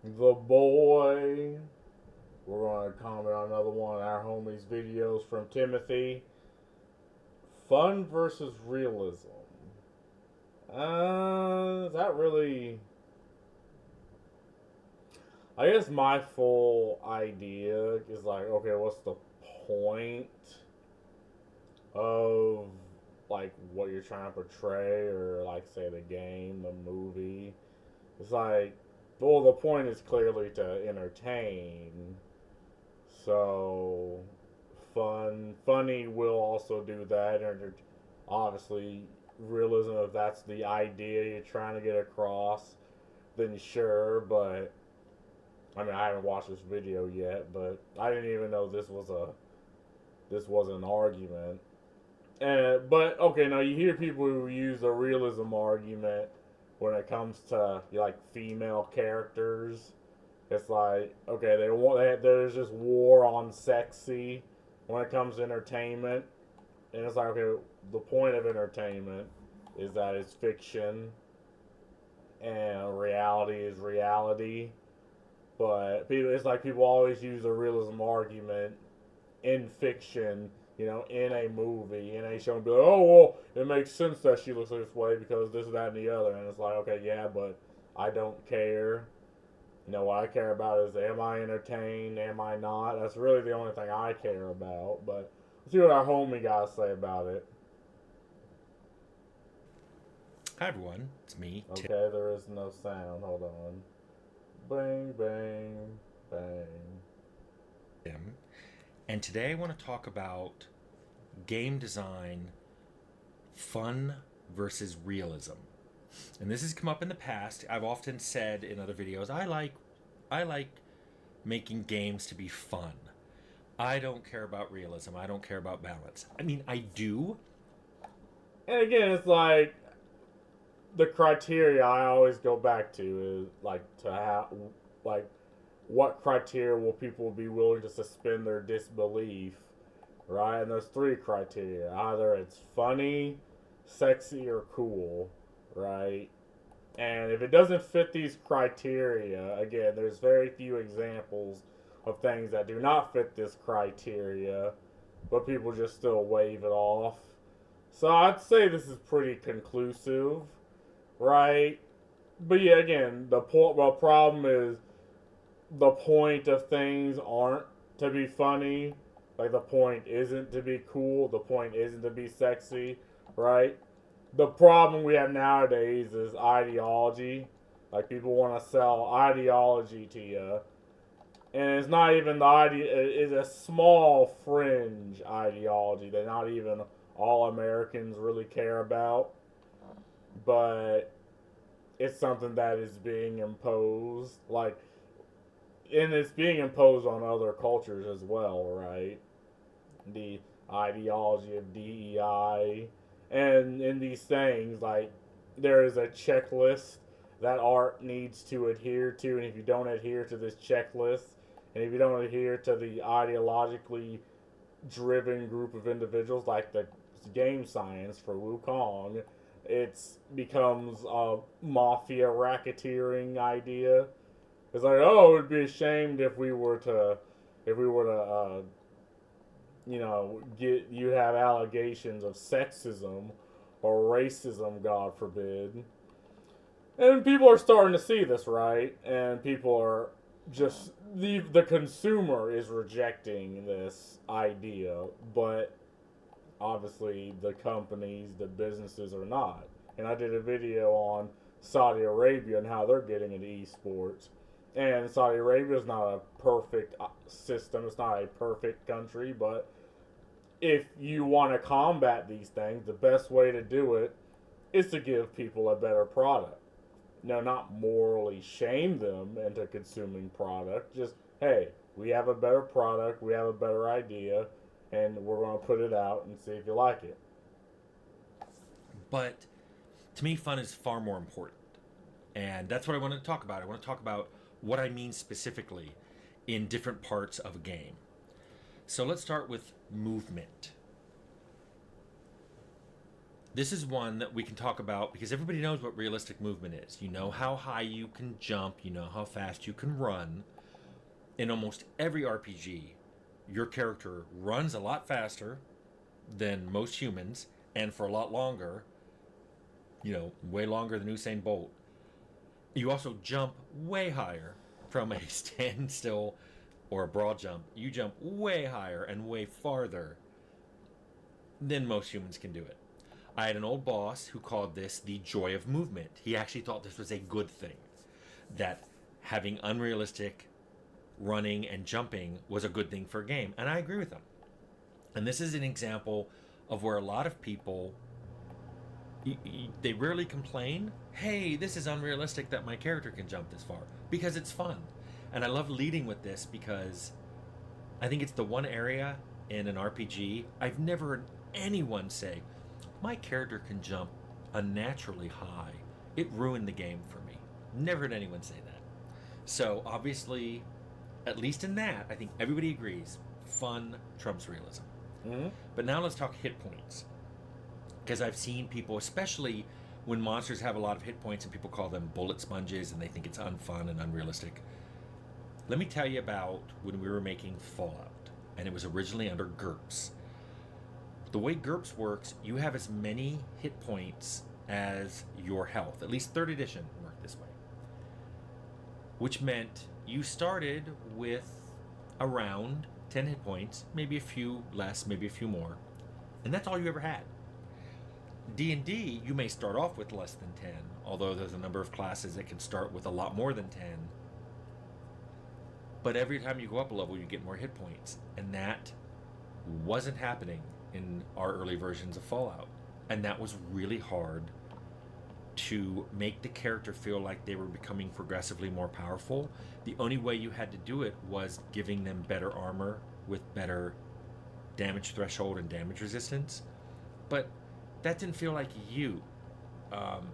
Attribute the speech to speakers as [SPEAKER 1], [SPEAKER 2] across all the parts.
[SPEAKER 1] The boy. We're going to comment on another one of our homies' videos from Timothy. Fun versus realism. That really. I guess my full idea is like, okay, what's the point of like what you're trying to portray, or like say the game, the movie? It's like, well, the point is clearly to entertain. So, funny will also do that. And obviously, realism, if that's the idea you're trying to get across, then sure. But I mean, I haven't watched this video yet, but I didn't even know this was an argument. And but okay, now you hear people who use the realism argument when it comes to like female characters. It's like, okay, there's just war on sexy when it comes to entertainment, and it's like, okay, the point of entertainment is that it's fiction and reality is reality. But it's like people always use a realism argument in fiction, in a movie, in a show, and be like, oh well, it makes sense that she looks this way because this, that, and the other, and it's like, okay, yeah, but I don't care. What I care about is, am I entertained? Am I not? That's really the only thing I care about. But let's see what our homie got to say about it.
[SPEAKER 2] Hi everyone, it's me,
[SPEAKER 1] Okay, there is no sound. Hold on. Bang, bang, bang.
[SPEAKER 2] Tim, and today I want to talk about game design, fun versus realism. And this has come up in the past. I've often said in other videos, I like making games to be fun. I don't care about realism. I don't care about balance. I mean, I do.
[SPEAKER 1] And again, it's like the criteria I always go back to is like to have, like, what criteria will people be willing to suspend their disbelief, right? And there's three criteria: either it's funny, sexy, or cool, right? And if it doesn't fit these criteria, again, there's very few examples of things that do not fit this criteria, but people just still wave it off. So I'd say this is pretty conclusive, right? But yeah, again, well, problem is the point of things aren't to be funny. Like the point isn't to be cool. The point isn't to be sexy, right? The problem we have nowadays is ideology. Like people want to sell ideology to you, and it's not even the idea. It's a small fringe ideology that not even all Americans really care about, but it's something that is being imposed. Like, and it's being imposed on other cultures as well, right? The ideology of DEI, and in these things, like there is a checklist that art needs to adhere to, and if you don't adhere to this checklist, and if you don't adhere to the ideologically driven group of individuals, like the game science for Wukong, it becomes a mafia racketeering idea. It's like, oh, it would be ashamed if we were to get you have allegations of sexism or racism, God forbid. And people are starting to see this, right? And people are just the consumer is rejecting this idea, but obviously the companies, the businesses are not. And I did a video on Saudi Arabia and how they're getting into esports. And Saudi Arabia is not a perfect system. It's not a perfect country, but if you want to combat these things, the best way to do it is to give people a better product. No, not morally shame them into consuming product. Just, hey, we have a better product, we have a better idea, and we're going to put it out and see if you like it.
[SPEAKER 2] But to me, fun is far more important. And that's what I want to talk about. I want to talk about what I mean specifically in different parts of a game. So let's start with movement. This is one that we can talk about because everybody knows what realistic movement is. You know how high you can jump, you know how fast you can run. In almost every RPG, your character runs a lot faster than most humans and for a lot longer, way longer than Usain Bolt. You also jump way higher from a standstill or a broad jump. You jump way higher and way farther than most humans can do it. I had an old boss who called this the joy of movement. He actually thought this was a good thing, that having unrealistic running and jumping was a good thing for a game. And I agree with him. And this is an example of where a lot of people, they rarely complain, hey, this is unrealistic that my character can jump this far, because it's fun. And I love leading with this because I think it's the one area in an RPG I've never heard anyone say, my character can jump unnaturally high. It ruined the game for me. Never heard anyone say that. So obviously, at least in that, I think everybody agrees, fun trumps realism.
[SPEAKER 1] Mm-hmm.
[SPEAKER 2] But now let's talk hit points. Because I've seen people, especially when monsters have a lot of hit points and people call them bullet sponges and they think it's unfun and unrealistic. Let me tell you about when we were making Fallout, and it was originally under GURPS. The way GURPS works, you have as many hit points as your health. At least 3rd edition worked this way. Which meant you started with around 10 hit points, maybe a few less, maybe a few more, and that's all you ever had. D&D, you may start off with less than 10, although there's a number of classes that can start with a lot more than 10. But every time you go up a level, you get more hit points, and that wasn't happening in our early versions of Fallout. And that was really hard to make the character feel like they were becoming progressively more powerful. The only way you had to do it was giving them better armor with better damage threshold and damage resistance. But that didn't feel like you.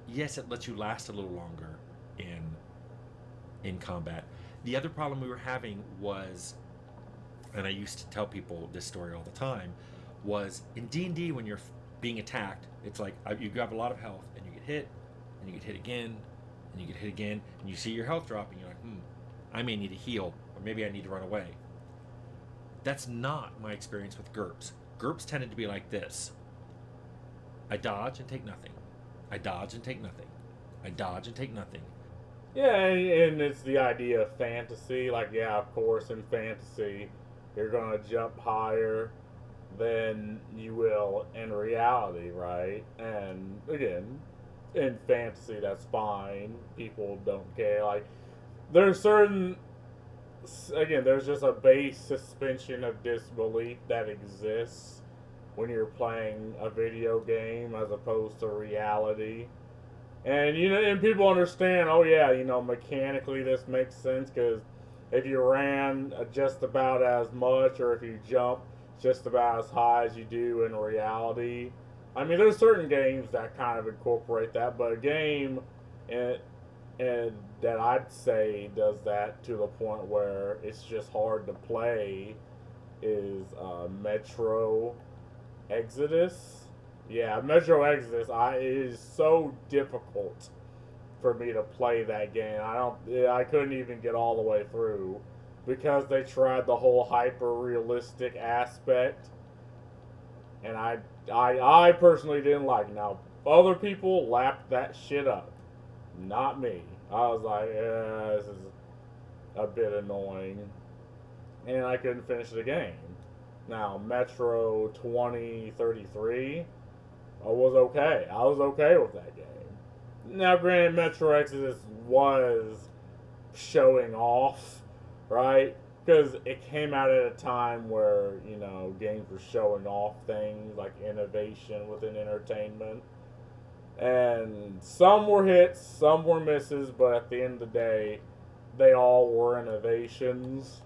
[SPEAKER 2] Yes, it lets you last a little longer in combat. The other problem we were having was, and I used to tell people this story all the time, was in D&D when you're being attacked, it's like you have a lot of health and you get hit, and you get hit again, and you get hit again, and you see your health dropping, you're like, I may need to heal, or maybe I need to run away. That's not my experience with GURPS. GURPS tended to be like this. I dodge and take nothing. I dodge and take nothing. I dodge and take nothing.
[SPEAKER 1] Yeah, and it's the idea of fantasy. Like, yeah, of course, in fantasy, you're going to jump higher than you will in reality, right? And again, in fantasy, that's fine. People don't care. Like, there's certain, again, there's just a base suspension of disbelief that exists when you're playing a video game as opposed to reality. And and people understand. Oh yeah, mechanically this makes sense because if you ran just about as much, or if you jump just about as high as you do in reality. I mean, there's certain games that kind of incorporate that, but a game and, and that I'd say does that to the point where it's just hard to play is Metro Exodus. Yeah, Metro Exodus. It is so difficult for me to play that game. I couldn't even get all the way through because they tried the whole hyper realistic aspect, and I personally didn't like it. Now other people lapped that shit up, not me. I was like, yeah, this is a bit annoying, and I couldn't finish the game. Now Metro 2033, I was okay. I was okay with that game. Now, granted, Metro Exodus was showing off, right? Because it came out at a time where, games were showing off things like innovation within entertainment. And some were hits, some were misses, but at the end of the day, they all were innovations.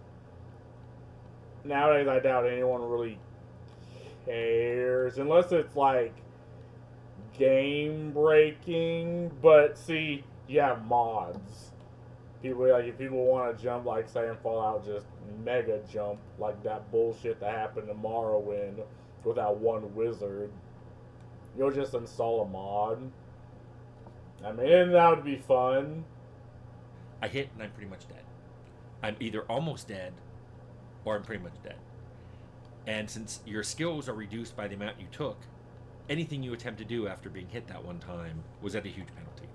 [SPEAKER 1] Nowadays, I doubt anyone really cares, unless it's like game breaking. But see, you have mods. If people want to jump, like say in Fallout, just mega jump like that bullshit that happened to Morrowind with that one wizard. You'll just install a mod. I mean, that would be fun.
[SPEAKER 2] I hit and I'm pretty much dead. I'm either almost dead or I'm pretty much dead. And since your skills are reduced by the amount you took, anything you attempt to do after being hit that one time was at a huge penalty.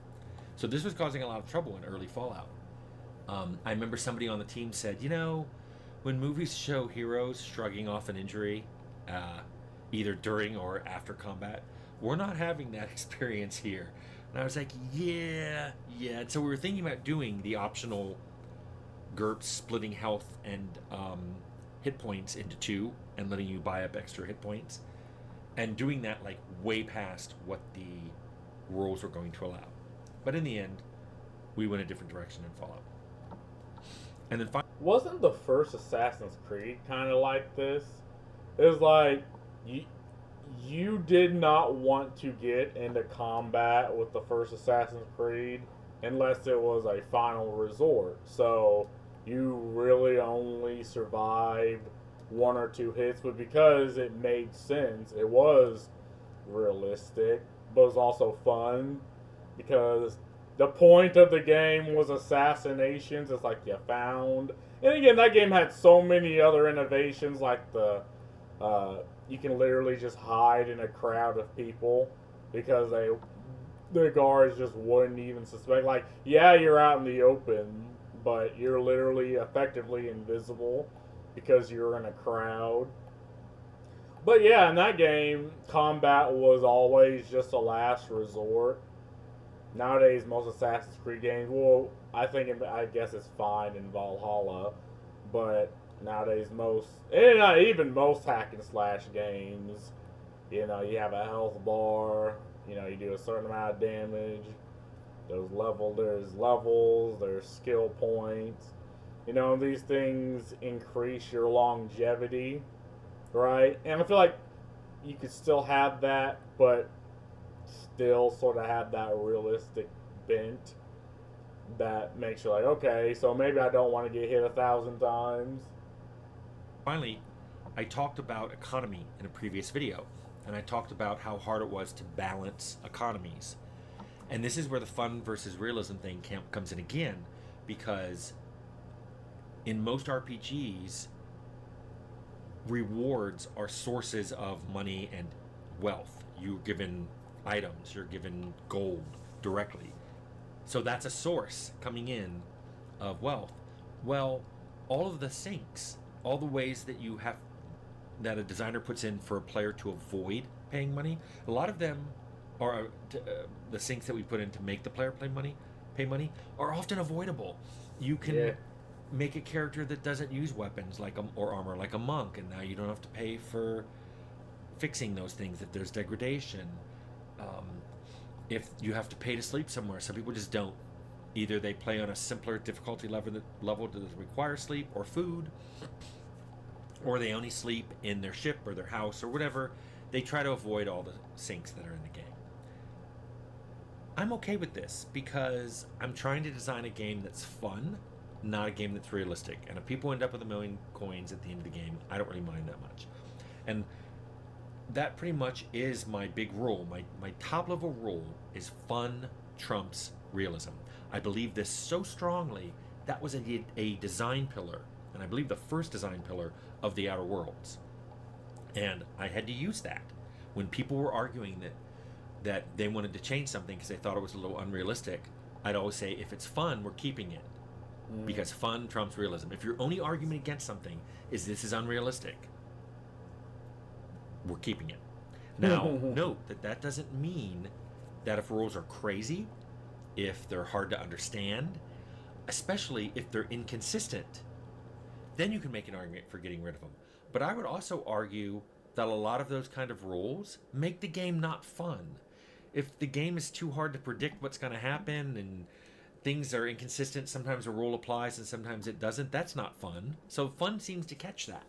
[SPEAKER 2] So this was causing a lot of trouble in early Fallout. I remember somebody on the team said, when movies show heroes shrugging off an injury, uh, either during or after combat, we're not having that experience here. And I was like, yeah. And so we were thinking about doing the optional GURPS, splitting health and hit points into two and letting you buy up extra hit points, and doing that like way past what the rules were going to allow. But in the end, we went a different direction in Fallout. And then finally,
[SPEAKER 1] Wasn't the first Assassin's Creed kind of like this? It was like you you did not want to get into combat with the first Assassin's Creed unless it was a final resort. So you really only survived one or two hits, but because it made sense, it was realistic, but it was also fun because the point of the game was assassinations. It's like you found, and again, that game had so many other innovations, like uh, you can literally just hide in a crowd of people because the guards just wouldn't even suspect. Like, yeah, you're out in the open, but you're literally effectively invisible because you're in a crowd. But yeah, in that game, combat was always just a last resort. Nowadays, most Assassin's Creed games, well, I guess it's fine in Valhalla, but nowadays even most hack and slash games, you have a health bar, you do a certain amount of damage. There's levels, there's skill points. These things increase your longevity, right? And I feel like you could still have that, but still sort of have that realistic bent that makes you like, okay, so maybe I don't want to get hit 1,000 times.
[SPEAKER 2] finally, I talked about economy in a previous video, and I talked about how hard it was to balance economies. And this is where the fun versus realism thing comes in again, because in most RPGs, rewards are sources of money and wealth. You're given items, you're given gold directly. So that's a source coming in of wealth. Well, all of the sinks, all the ways that you have that a designer puts in for a player to avoid paying money, a lot of them are the sinks that we put in to make the player pay money are often avoidable. You can
[SPEAKER 1] Yeah.
[SPEAKER 2] make a character that doesn't use weapons or armor like a monk, and now you don't have to pay for fixing those things if there's degradation. Um, if you have to pay to sleep somewhere, some people just don't. Either they play on a simpler difficulty level that doesn't require sleep or food, or they only sleep in their ship or their house or whatever. They try to avoid all the sinks that are in the game. I'm okay with this because I'm trying to design a game that's fun, not a game that's realistic. And if people end up with 1,000,000 coins at the end of the game, I don't really mind that much. And that pretty much is my big rule. My top level rule is fun trumps realism. I believe this so strongly. That was a design pillar, and I believe the first design pillar of the Outer Worlds. And I had to use that when people were arguing that they wanted to change something because they thought it was a little unrealistic. I'd always say, if it's fun, we're keeping it,
[SPEAKER 1] Mm.
[SPEAKER 2] because fun trumps realism. If your only argument against something is this is unrealistic, we're keeping it. Now, note that doesn't mean that if rules are crazy, if they're hard to understand, especially if they're inconsistent, then you can make an argument for getting rid of them. But I would also argue that a lot of those kind of rules make the game not fun. If the game is too hard to predict what's going to happen and things are inconsistent, sometimes a rule applies and sometimes it doesn't, that's not fun. So fun seems to catch that.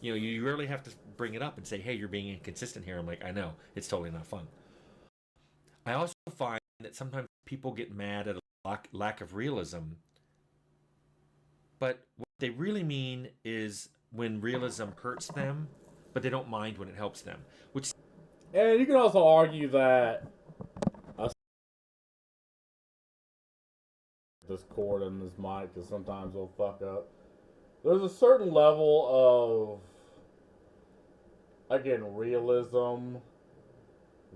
[SPEAKER 2] You rarely have to bring it up and say, hey, you're being inconsistent here. I'm like, I know, it's totally not fun. I also find that sometimes people get mad at a lack of realism, but what they really mean is when realism hurts them, but they don't mind when it helps them. Which
[SPEAKER 1] And you can also argue that this cord and this mic, because sometimes they'll fuck up. There's a certain level of, again, realism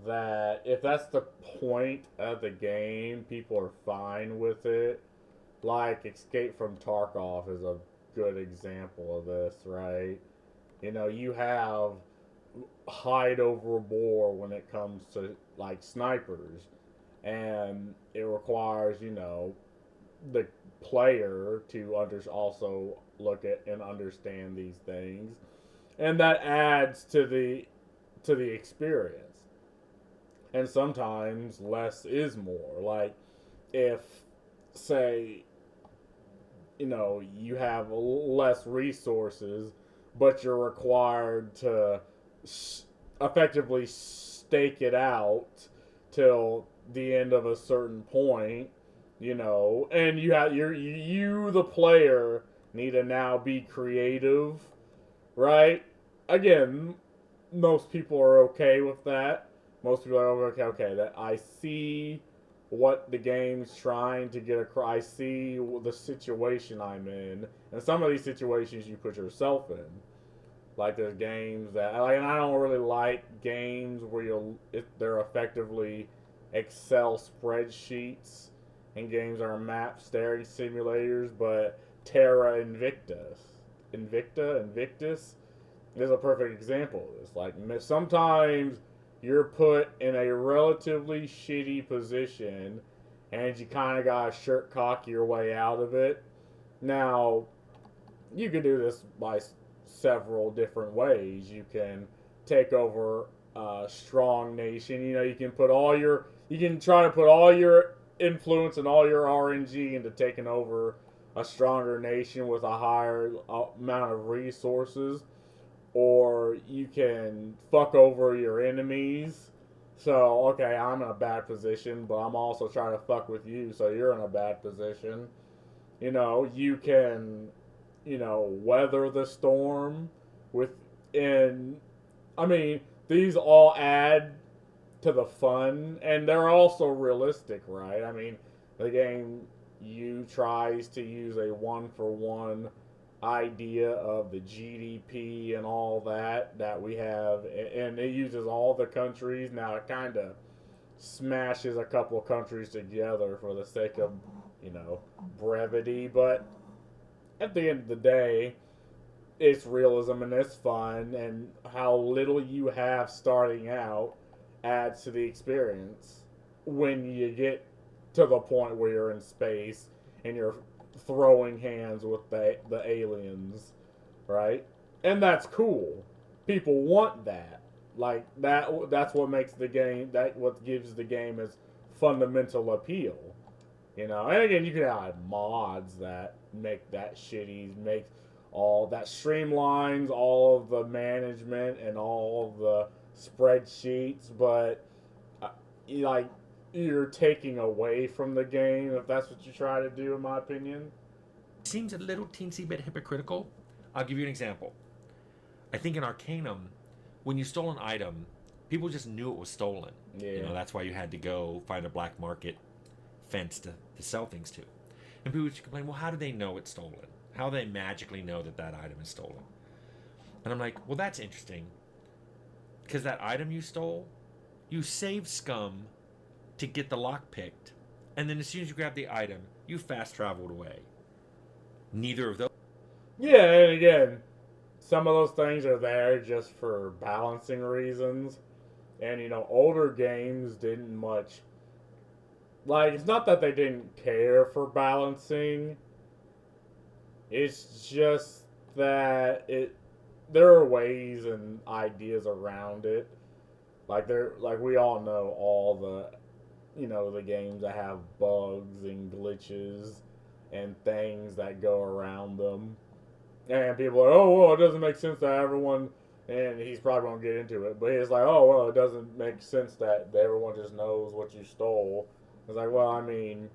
[SPEAKER 1] that if that's the point of the game, people are fine with it. Like Escape from Tarkov is a good example of this, right? You know, you have hide over a boar when it comes to like snipers, and it requires the player to also look at and understand these things, and that adds to the experience. And sometimes less is more. Like if, say, you have less resources, but you're required to effectively stake it out till the end of a certain point, and you the player need to now be creative, right? Again, most people are okay with that. Most people are okay. That I see what the game's trying to get across. I see the situation I'm in, and some of these situations you put yourself in. Like there's games that and I don't really like games where they're effectively Excel spreadsheets, and games are map staring simulators. But Terra Invictus is a perfect example of this. Like sometimes you're put in a relatively shitty position, and you kind of got to shirt cock your way out of it. Now, you can do this by several different ways. You can take over a strong nation. You can try to put all your influence and all your RNG into taking over a stronger nation with a higher amount of resources, or you can fuck over your enemies. So, okay, I'm in a bad position, but I'm also trying to fuck with you, so you're in a bad position. You can, weather the storm within. I mean, these all add to the fun, and they're also realistic, right? I mean, the game you tries to use a one for one idea of the GDP and all that we have, and it uses all the countries. Now it kind of smashes a couple of countries together for the sake of brevity, but at the end of the day, it's realism and it's fun, and how little you have starting out adds to the experience when you get to the point where you're in space and you're throwing hands with the aliens, right? And that's cool. People want that. Like that's what makes the game, that what gives the game its fundamental appeal. And again, you can add mods that make that shitty, make all that streamlines all of the management and all of the spreadsheets, but uh, like you're taking away from the game if that's what you try to do, in my opinion.
[SPEAKER 2] Seems a little teensy bit hypocritical. I'll give you an example. I think in Arcanum, when you stole an item, people just knew it was stolen.
[SPEAKER 1] Yeah.
[SPEAKER 2] That's why you had to go find a black market fence to sell things to. And people would complain, well, how do they know it's stolen? How do they magically know that item is stolen? And I'm like, well, that's interesting. Because that item you stole, you saved scum to get the lock picked. And then as soon as you grab the item, you fast traveled away. Neither of those.
[SPEAKER 1] Yeah, and again, some of those things are there just for balancing reasons. And older games didn't much, like, it's not that they didn't care for balancing. It's just that there are ways and ideas around it. Like we all know all the games that have bugs and glitches and things that go around them. And people are, oh, well, it doesn't make sense that everyone, and he's probably going to get into it, but he's like, oh, well, it doesn't make sense that everyone just knows what you stole. It's like, well, I mean,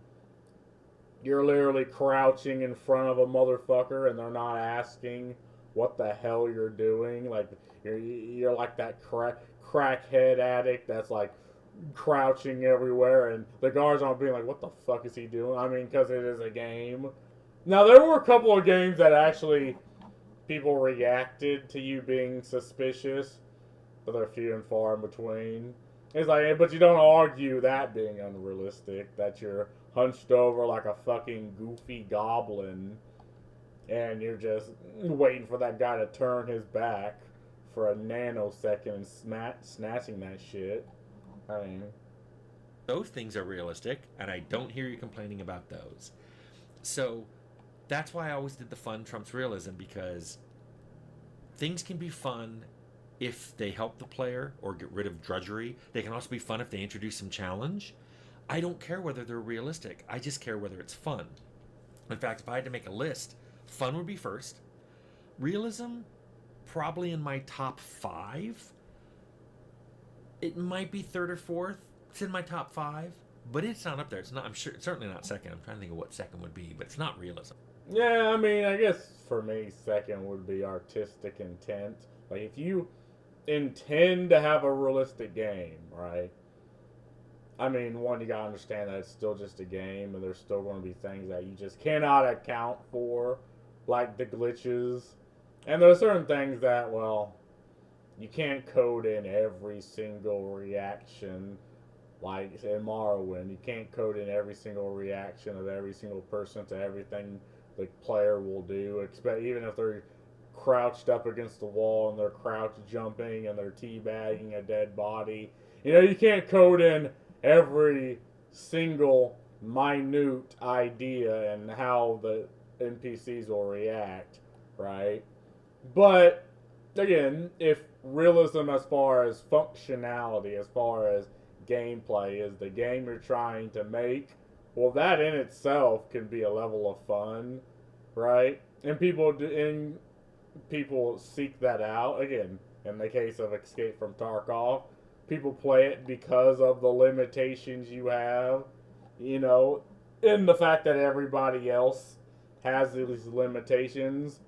[SPEAKER 1] you're literally crouching in front of a motherfucker and they're not asking what the hell you're doing. Like, you're like that crackhead addict that's like crouching everywhere, and the guards aren't being like, "What the fuck is he doing?" I mean, because it is a game. Now there were a couple of games that actually people reacted to you being suspicious, but they're few and far in between. It's like, but you don't argue that being unrealistic, that you're hunched over like a fucking goofy goblin, and you're just waiting for that guy to turn his back for a nanosecond and snatching that shit. I mean,
[SPEAKER 2] Those things are realistic, and I don't hear you complaining about those. So that's why I always did the fun trumps realism, because things can be fun if they help the player or get rid of drudgery. They can also be fun if they introduce some challenge. I don't care whether they're realistic. I just care whether it's fun. In fact, if I had to make a list, fun would be first. Realism, probably in my top 5. It might be third or fourth. It's in my top 5, but it's not up there. It's not. I'm sure. It's certainly not second. I'm trying to think of what second would be, but it's not realism.
[SPEAKER 1] yeah, I mean, I guess for me, second would be artistic intent. Like, if you intend to have a realistic game, right? I mean, one, you gotta understand that it's still just a game, and there's still going to be things that you just cannot account for, like the glitches. And there's certain things that, well, you can't code in every single reaction. Like in Morrowind, you can't code in every single reaction of every single person to everything the player will do, even if they're crouched up against the wall and they're crouch jumping and they're teabagging a dead body. You know, you can't code in every single minute idea and how the NPCs will react, right? But again, if realism as far as functionality, as far as gameplay is the game you're trying to make, well, that in itself can be a level of fun, right? And people seek that out. Again, in the case of Escape from Tarkov, people play it because of the limitations you have, you know, in the fact that everybody else has these limitations.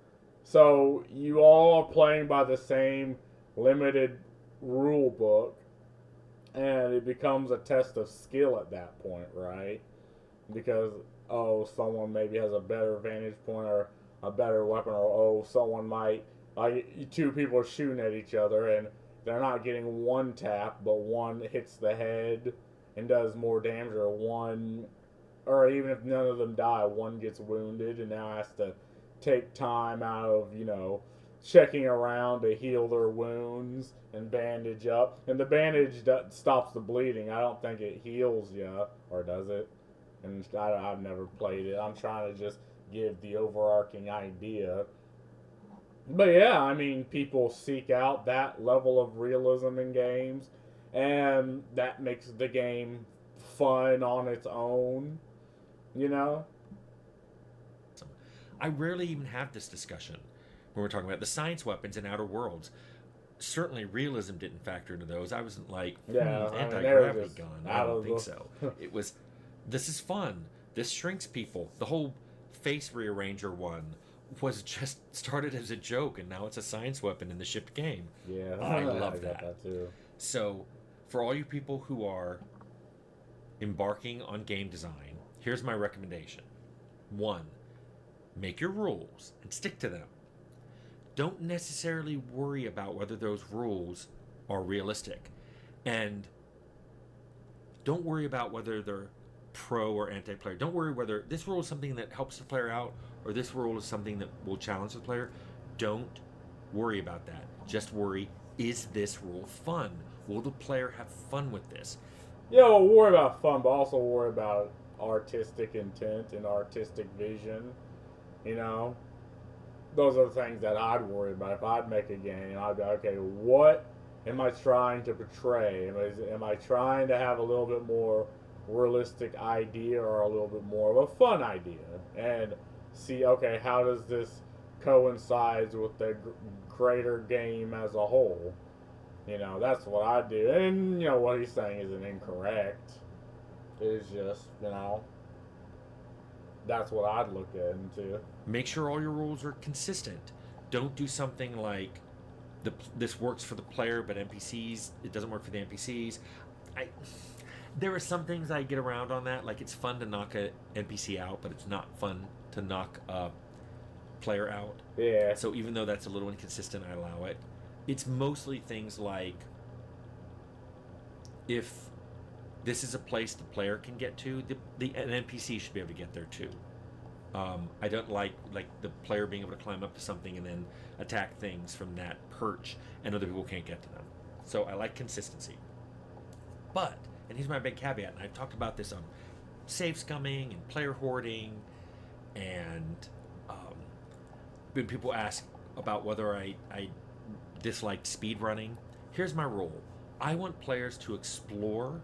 [SPEAKER 1] So you all are playing by the same limited rule book, and it becomes a test of skill at that point, right? Because, oh, someone maybe has a better vantage point or a better weapon, or oh, someone might, like, two people are shooting at each other and they're not getting one tap, but one hits the head and does more damage, or one, or even if none of them die, one gets wounded and now has to take time out of, checking around to heal their wounds and bandage up. And the bandage stops the bleeding. I don't think it heals you, or does it? And I've never played it. I'm trying to just give the overarching idea. But yeah, I mean, people seek out that level of realism in games, and that makes the game fun on its own, you know?
[SPEAKER 2] I rarely even have this discussion when we're talking about the science weapons in Outer Worlds. Certainly, realism didn't factor into those. I wasn't like,
[SPEAKER 1] Yeah,
[SPEAKER 2] anti-gravity gun. I
[SPEAKER 1] out
[SPEAKER 2] don't
[SPEAKER 1] of
[SPEAKER 2] think
[SPEAKER 1] the.
[SPEAKER 2] so. It was, this is fun. This shrinks people. The whole face rearranger one was just started as a joke, and now it's a science weapon in the shipped game.
[SPEAKER 1] Yeah,
[SPEAKER 2] I
[SPEAKER 1] I
[SPEAKER 2] love
[SPEAKER 1] got
[SPEAKER 2] that.
[SPEAKER 1] that too.
[SPEAKER 2] So, for all you people who are embarking on game design, here's my recommendation. 1, make your rules and stick to them. Don't necessarily worry about whether those rules are realistic. And don't worry about whether they're pro or anti-player. Don't worry whether this rule is something that helps the player out or this rule is something that will challenge the player. Don't worry about that. Just worry, is this rule fun? Will the player have fun with this?
[SPEAKER 1] Yeah, well, worry about fun, but also worry about artistic intent and artistic vision. You know, those are the things that I'd worry about. If I'd make a game, I'd be okay. What am I trying to portray? Am I trying to have a little bit more realistic idea or a little bit more of a fun idea? And see, okay, how does this coincide with the greater game as a whole? That's what I do. And what he's saying isn't incorrect. It's just that's what I'd look into.
[SPEAKER 2] Make sure all your rules are consistent. Don't do something like this works for the player, but NPCs, it doesn't work for the NPCs. I There are some things I get around on that. Like, it's fun to knock a NPC out, but it's not fun to knock a player out.
[SPEAKER 1] Yeah.
[SPEAKER 2] So even though that's a little inconsistent, I allow it. It's mostly things like, if this is a place the player can get to, an NPC should be able to get there too. I don't like the player being able to climb up to something and then attack things from that perch, and other people can't get to them. So I like consistency. But, and here's my big caveat, and I've talked about this on save scumming and player hoarding, and when people ask about whether I disliked speed running, here's my rule. I want players to explore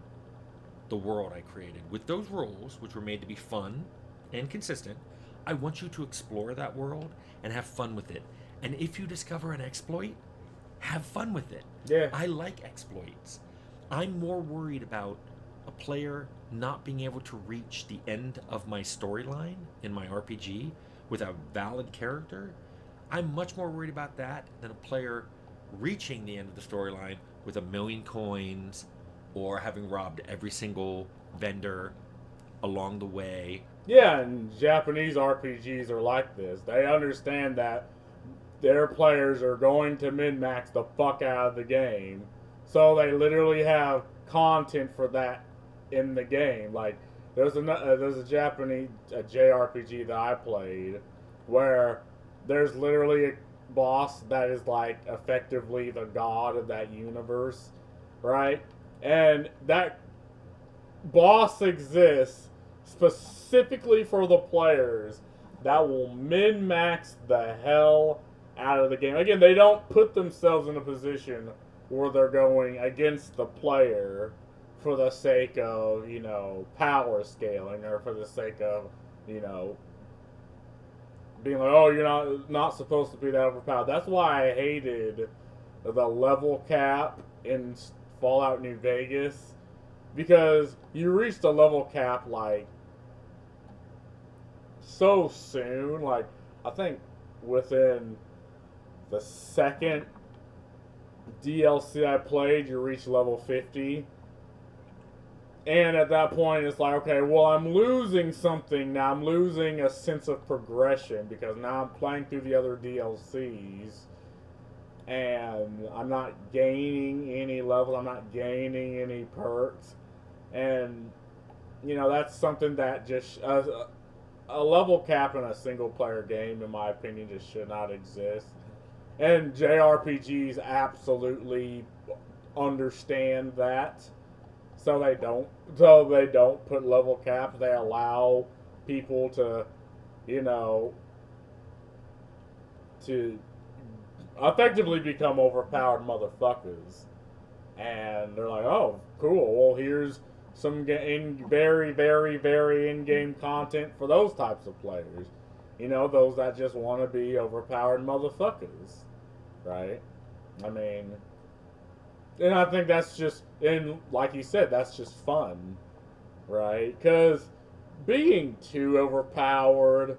[SPEAKER 2] the world I created. With those rules, which were made to be fun and consistent, I want you to explore that world and have fun with it. And if you discover an exploit, have fun with it.
[SPEAKER 1] Yeah.
[SPEAKER 2] I like exploits. I'm more worried about a player not being able to reach the end of my storyline in my RPG with a valid character. I'm much more worried about that than a player reaching the end of the storyline with 1,000,000 coins or having robbed every single vendor along the way.
[SPEAKER 1] Yeah, and Japanese RPGs are like this. They understand that their players are going to min-max the fuck out of the game. So they literally have content for that in the game. Like, there's a Japanese JRPG that I played where there's literally a boss that is like effectively the god of that universe, right? And that boss exists specifically for the players that will min-max the hell out of the game. Again, they don't put themselves in a position where they're going against the player for the sake of, power scaling, or for the sake of, being like, oh, you're not supposed to be that overpowered. That's why I hated the level cap in Fallout New Vegas, because you reached a level cap like so soon. Like, I think within the second DLC I played, you reach level 50. And at that point, it's like, okay, well, I'm losing something now. I'm losing a sense of progression because now I'm playing through the other DLCs. And I'm not gaining any levels. I'm not gaining any perks. And, that's something that just... a level cap in a single-player game, in my opinion, just should not exist. And JRPGs absolutely understand that. So they don't put level caps. They allow people to, to effectively become overpowered motherfuckers. And they're like, oh, cool. Well, here's some very, very, very in-game content for those types of players. Those that just want to be overpowered motherfuckers. Right? I mean... And I think that's just, and like you said, that's just fun, right? Because being too overpowered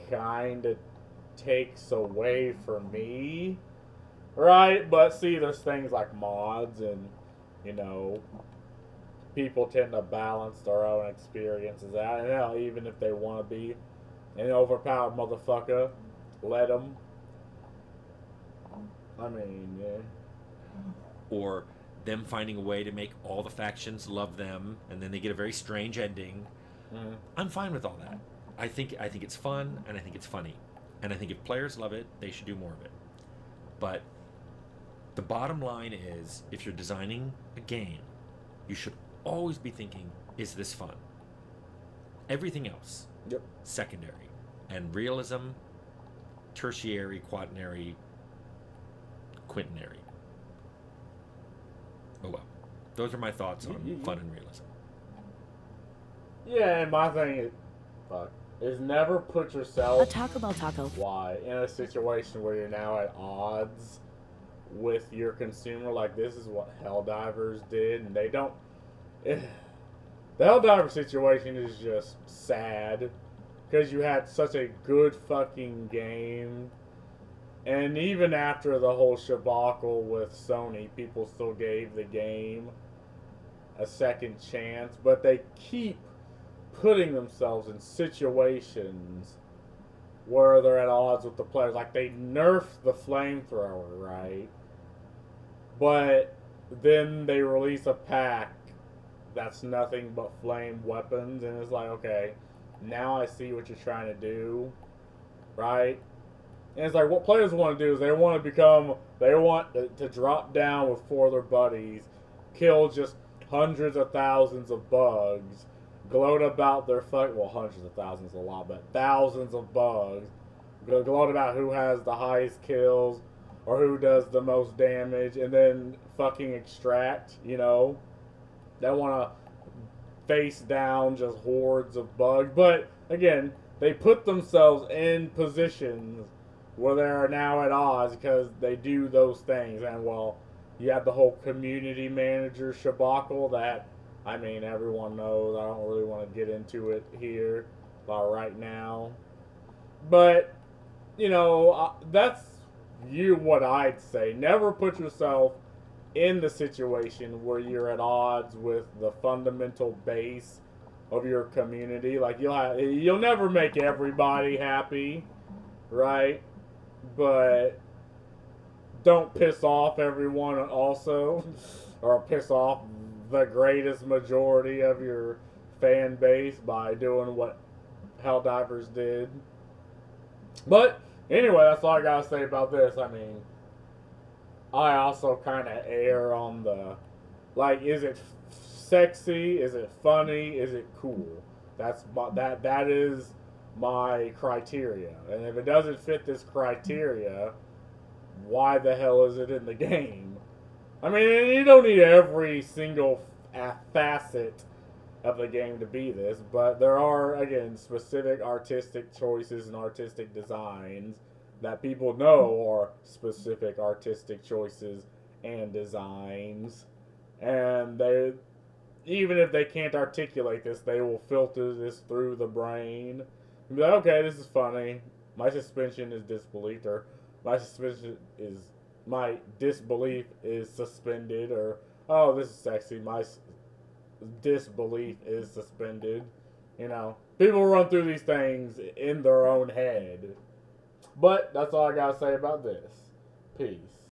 [SPEAKER 1] kind of takes away from me, right? But see, there's things like mods, and, people tend to balance their own experiences out. And even if they want to be an overpowered motherfucker, let them. I mean, yeah.
[SPEAKER 2] Or them finding a way to make all the factions love them, and then they get a very strange ending.
[SPEAKER 1] Mm.
[SPEAKER 2] I'm fine with all that. I think it's fun, and I think it's funny, and I think if players love it, they should do more of it. But the bottom line is, if you're designing a game, you should always be thinking, is this fun? Everything else,
[SPEAKER 1] Yep.
[SPEAKER 2] secondary, and realism, tertiary, quaternary, quintenary. Oh well. Those are my thoughts on fun and realism.
[SPEAKER 1] Yeah, and my thing is never put yourself
[SPEAKER 3] A Taco Bell taco.
[SPEAKER 1] why in a situation where you're now at odds with your consumer. Like, this is what Helldivers did, and they don't. The Helldiver situation is just sad because you had such a good fucking game, And even after the whole shabacle with Sony, people still gave the game a second chance, but they keep putting themselves in situations where they're at odds with the players. Like they nerfed the flamethrower, right? But then they release a pack that's nothing but flame weapons, and it's like, okay, now I see what you're trying to do, right? And it's like what players want to do is they want to drop down with four of their buddies, kill just hundreds of thousands of bugs, gloat about their hundreds of thousands is a lot, but thousands of bugs, gloat about who has the highest kills or who does the most damage, and then fucking extract, they want to face down just hordes of bugs. But again, they put themselves in positions where they are now at odds because they do those things. And well, you have the whole community manager shabacle that, I mean, everyone knows. I don't really want to get into it here right now. But, that's what I'd say. Never put yourself in the situation where you're at odds with the fundamental base of your community. Like you'll never make everybody happy, right? But don't piss off everyone also, or piss off the greatest majority of your fan base by doing what Helldivers did. But anyway, that's all I gotta say about this. I mean, I also kind of err on the, like, is it sexy? Is it funny? Is it cool? That is my criteria. And if it doesn't fit this criteria, why the hell is it in the game? I mean, you don't need every single facet of the game to be this, but there are, again, specific artistic choices and artistic designs that people know are specific artistic choices and designs. And they, even if they can't articulate this, they will filter this through the brain and be like, okay, this is funny. My suspension is disbelief, or my disbelief is suspended, or oh, this is sexy. My disbelief is suspended. People run through these things in their own head. But that's all I gotta say about this. Peace.